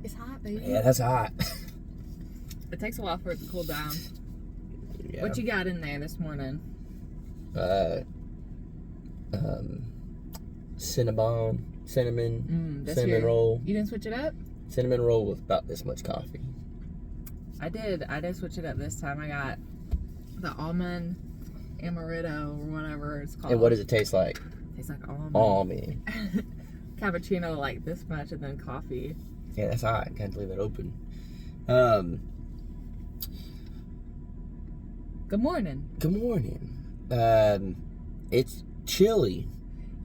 It's hot, baby. Yeah, that's hot. It takes a while for it to cool down. Yeah. What you got in there this morning? Cinnamon roll. You didn't switch it up? Cinnamon roll with about this much coffee. I did switch it up this time. I got the almond amaretto or whatever it's called. And what does it taste like? Tastes like almond. Almond. Cappuccino like this much, and then coffee. Yeah, that's hot. Can't leave it open. Good morning. Good morning. It's chilly.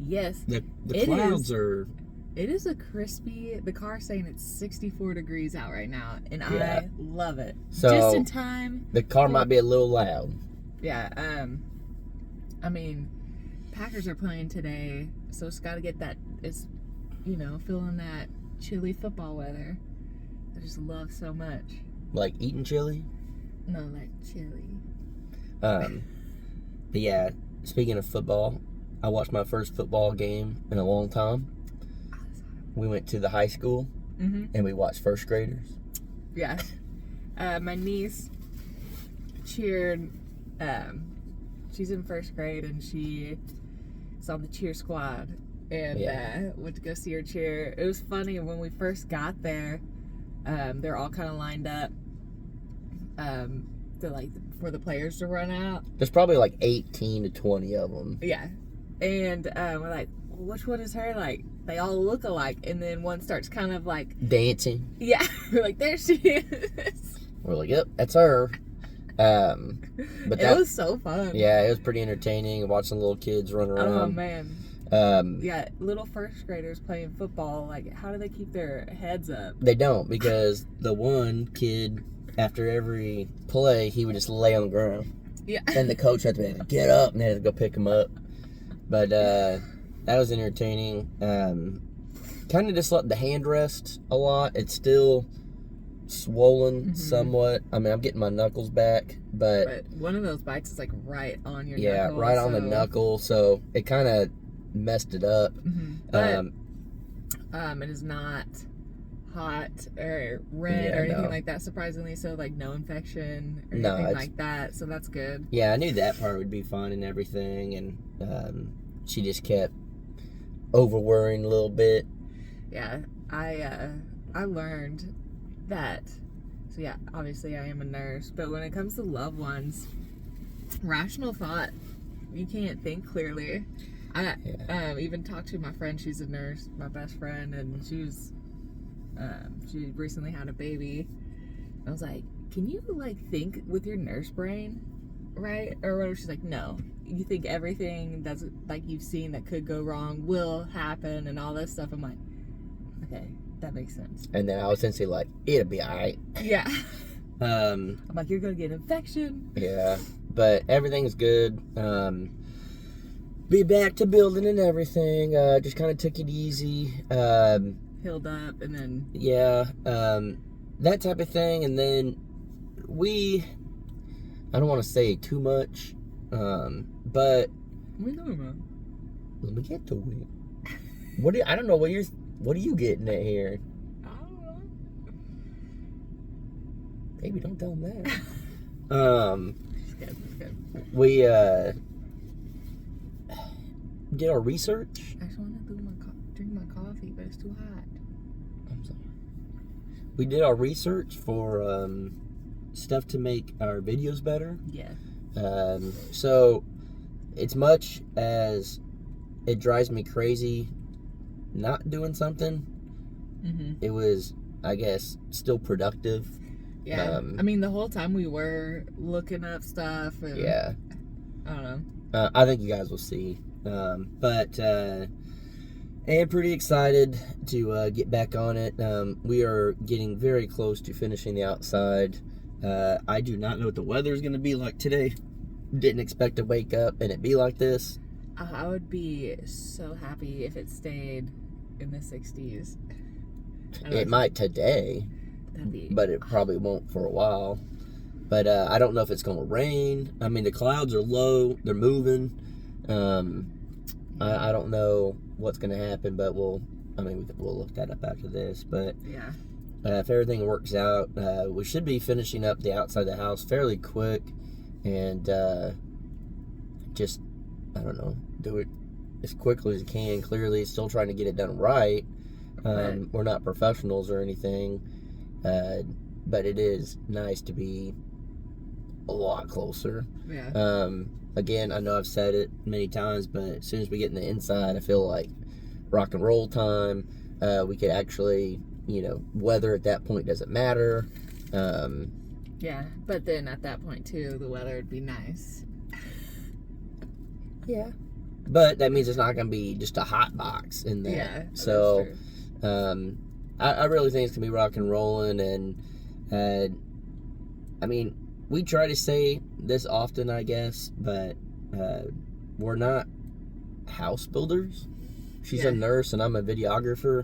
Yes. The clouds are. It is a crispy. The car's saying it's 64 degrees out right now, and Yeah. I love it. So, just in time. The car might be a little loud. Yeah. I mean, Packers are playing today, so it's got to get that. It's, feeling that chilly football weather. I just love so much. Like eating chili. No, like chili. But yeah, speaking of football, I watched my first football game in a long time. We went to the high school and we watched first graders. Yeah. My niece cheered. She's in first grade and she is on the cheer squad. And went to go see her cheer. It was funny when we first got there. They're all kind of lined up. For the players to run out. There's probably like 18 to 20 of them. Yeah. And we're like, which one is her? Like, they all look alike. And then one starts kind of like dancing. Yeah. We're like, there she is. We're like, yep, that's her. But it was so fun. Yeah, it was pretty entertaining watching little kids run around. Oh, man. Yeah, little first graders playing football. Like, how do they keep their heads up? They don't, because the one kid, after every play, he would just lay on the ground. Yeah. And the coach had to be like, get up, and they had to go pick him up. But that was entertaining. Kind of just let the hand rest a lot. It's still swollen somewhat. I mean, I'm getting my knuckles back, but one of those bites is like right on your knuckle. Yeah, right on the knuckle. So it kind of messed it up. But it is not hot or red or anything like that, surprisingly. So like no infection or anything like that, so that's good. Yeah, I knew that part would be fun and everything, and she just kept over worrying a little bit. Yeah, I learned that. So yeah, obviously I am a nurse, but when it comes to loved ones, rational thought, you can't think clearly. I even talked to my friend, she's a nurse, my best friend, and she recently had a baby. I was like, can you like think with your nurse brain, right? Or whatever. She's like, no, you think everything that's like you've seen that could go wrong will happen and all this stuff. I'm like, okay, that makes sense. And then I was essentially like, it'll be alright. Yeah. I'm like, you're gonna get an infection. Yeah, but everything's good. Be back to building and everything. Just kind of took it easy. Healed up and then that type of thing. And then I don't want to say too much, but what are you talking about? Let me get to it. I don't know what are you getting at here? I don't know. Baby, don't tell them that. We did our research. I just want to drink my coffee, but it's too hot. I'm sorry. We did our research for stuff to make our videos better. Yeah. So, as much as it drives me crazy not doing something, it was, I guess, still productive. Yeah. I mean, the whole time we were looking up stuff. And, yeah. I don't know. I think you guys will see. But and pretty excited to get back on it. We are getting very close to finishing the outside. I do not know what the weather is going to be like today. Didn't expect to wake up and it be like this. I would be so happy if it stayed in the 60s. It might today, but it probably won't for a while. But I don't know if it's going to rain. I mean, the clouds are low. They're moving. I don't know what's going to happen, but we'll look that up after this. But if everything works out, we should be finishing up the outside of the house fairly quick, and just, I don't know, do it as quickly as you can. Clearly, still trying to get it done right. We're not professionals or anything, but it is nice to be a lot closer. Yeah. Again, I know I've said it many times, but as soon as we get in the inside, I feel like rock and roll time. We could actually, weather at that point doesn't matter. Yeah, but then at that point too, the weather would be nice. Yeah. But that means it's not going to be just a hot box in there. Yeah. So, I really think it's going to be rock and rolling. And, I mean, we try to say this often, I guess, but we're not house builders. She's a nurse and I'm a videographer.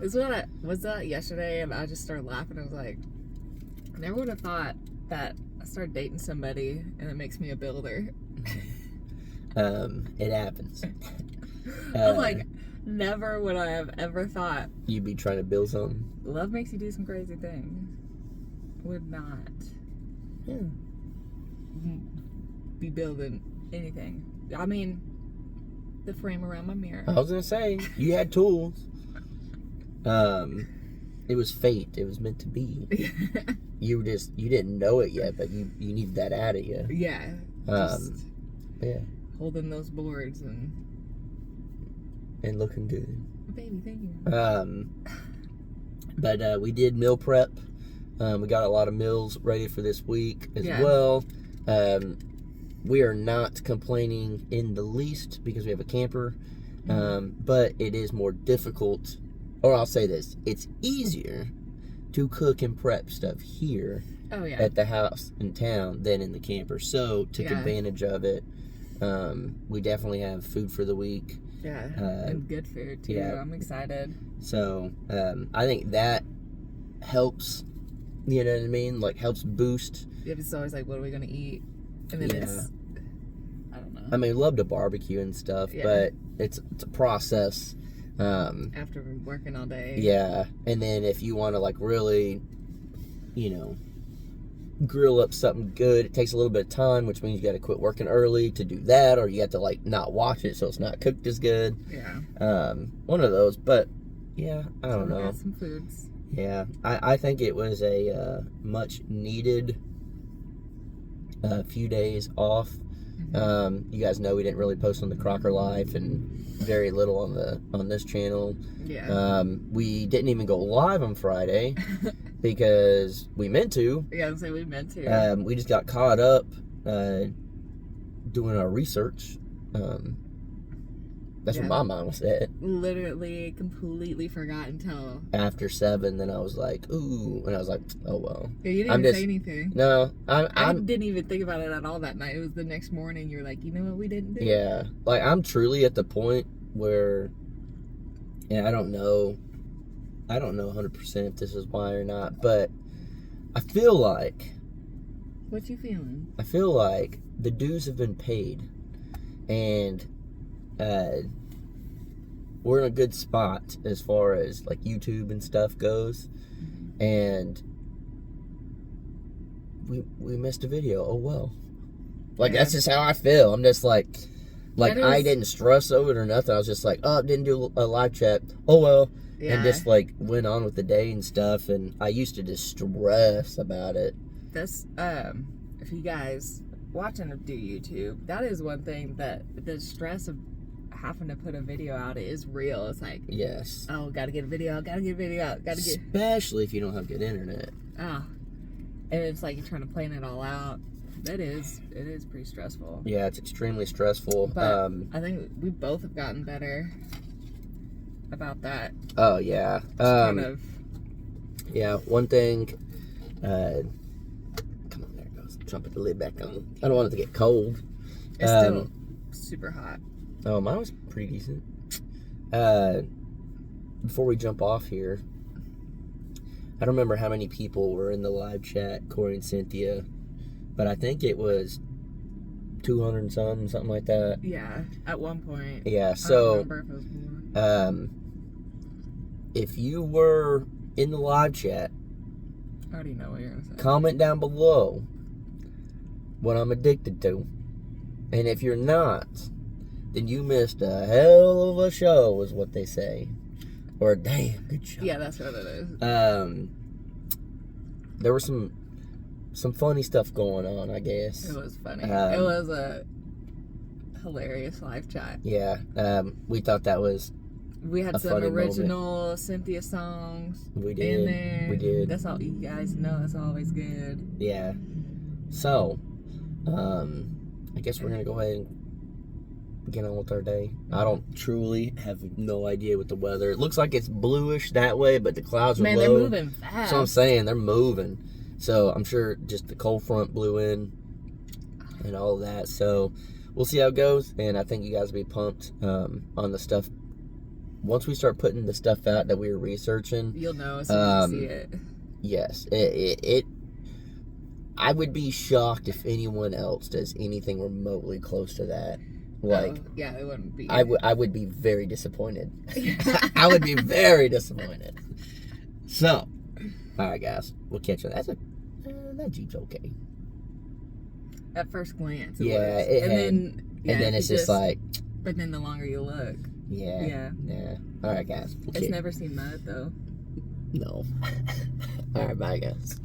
Was that yesterday, and I just started laughing. I was like, I never would have thought that I started dating somebody and it makes me a builder. It happens. I was like, never would I have ever thought you'd be trying to build something. Love makes you do some crazy things. Would not be building anything. I mean, the frame around my mirror. I was gonna say, you had tools. It was fate. It was meant to be. You didn't know it yet, but you needed that out of you. Yeah. Yeah. Holding those boards and looking good. Baby, thank you. But we did meal prep. We got a lot of meals ready for this week as well. We are not complaining in the least because we have a camper. But it is more difficult, or I'll say this, it's easier to cook and prep stuff here at the house in town than in the camper. So took advantage of it. We definitely have food for the week. Yeah, and good food too. Yeah. I'm excited. So I think that helps. You know what I mean? Like helps boost. Yeah, it's always like, what are we gonna eat? And then it's, I don't know. I mean, love to barbecue and stuff, but it's a process. After working all day. Yeah, and then if you want to like really, grill up something good, it takes a little bit of time, which means you got to quit working early to do that, or you have to like not watch it so it's not cooked as good. Yeah. One of those, but yeah, I don't know. Some foods. Yeah, I think it was a much needed few days off. You guys know we didn't really post on the Crocker Life and very little on this channel. Yeah. We didn't even go live on Friday because we meant to. Yeah, I'd say we meant to. We just got caught up doing our research. That's what my mom said. Literally completely forgot until after 7. Then I was like, ooh, and I was like, oh well. Yeah, you didn't even say anything. No, I didn't even think about it at all that night. It was the next morning. You were like, you know what we didn't do? Yeah, like I'm truly at the point where, I don't know 100% if this is why or not, but I feel like. What you feeling? I feel like the dues have been paid, and we're in a good spot as far as like YouTube and stuff goes, and we missed a video. Oh well, like that's just how I feel. I'm just like I didn't stress over it or nothing. I was just like, oh, didn't do a live chat. Oh well, and just like went on with the day and stuff. And I used to just stress about it. This if you guys watching or do YouTube, that is one thing that the stress of having to put a video out is real. It's like, yes, oh, gotta get a video out, especially if you don't have good internet. And it's like you're trying to plan it all out. It is pretty stressful. Yeah, it's extremely stressful. But I think we both have gotten better about that. Oh yeah. Kind of. Yeah, one thing. Come on, there it goes. Trying to put the lid back on. I don't want it to get cold. It's still super hot. Oh, mine was pretty decent. Before we jump off here, I don't remember how many people were in the live chat, Corey and Cynthia, but I think it was 200 and something like that. Yeah, at one point. Yeah, so I don't remember if it was more. If you were in the live chat I already know what you're gonna say. Comment down below what I'm addicted to. And if you're not, then you missed a hell of a show, is what they say. Or a damn good show. Yeah, that's what it is. There was some funny stuff going on, I guess. It was funny. It was a hilarious live chat. Yeah. We thought that was We had a some funny original Cynthia songs we did. in there. We did. That's all you guys know. That's always good. Yeah. So, I guess we're gonna go ahead and get on with our day. I don't truly have no idea with the weather. It looks like it's bluish that way, but the clouds are Man, low. they're moving fast. That's what I'm saying. They're moving. So I'm sure just the cold front blew in and all of that. So we'll see how it goes. And I think you guys will be pumped on the stuff. Once we start putting the stuff out that we were researching, you'll know as soon as you see it. Yes, I would be shocked if anyone else does anything remotely close to that. Like, yeah, it wouldn't be. I would be very disappointed. I would be very disappointed. So, all right, guys, we'll catch you. That Jeep's okay. At first glance, Yeah, was. And then it's just like. But then the longer you look, Yeah. All right, guys. It's never seen mud though. No. All right, bye, guys.